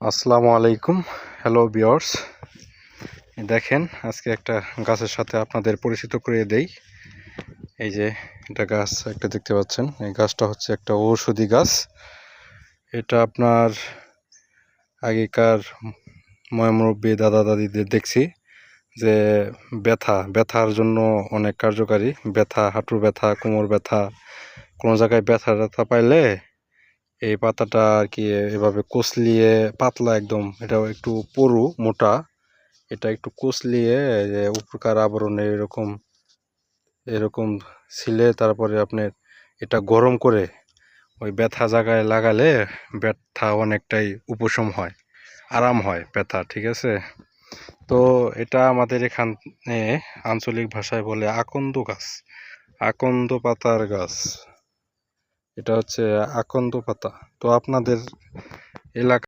আসসালামু আলাইকুম। Hello viewers, দেখেন আজকে একটা গাছের সাথে আপনাদের পরিচিত করিয়ে দেই। এই যে এটা গাছ একটা দেখতে পাচ্ছেন, এই গাছটা হচ্ছে একটা ঔষধি গাছ। এটা আপনার আগেকার ময়মুরব্বী দাদা দাদিদের দেখছি যে ব্যথার জন্য অনেক কার্যকারী। ব্যথা, হাঁটুর ব্যথা, কোমর ব্যথা, কোনো জায়গায় ব্যথা পাইলে এই পাতাটা আর কি এভাবে কচলিয়ে, পাতলা একদম, এটা একটু পুরু মোটা, এটা একটু কচলিয়ে যে উপকার আবরণে এরকম এরকম ছিলে, তারপরে আপনার এটা গরম করে ওই ব্যথা জায়গায় লাগালে ব্যথা অনেকটাই উপশম হয়, আরাম হয় ব্যথা। ঠিক আছে, তো এটা আমাদের এখানে আঞ্চলিক ভাষায় বলে আকন্দ গাছ, আকন্দ পাতার গাছ। এটা হচ্ছে আকন্দ পাতা। তো আপনাদের এলাকা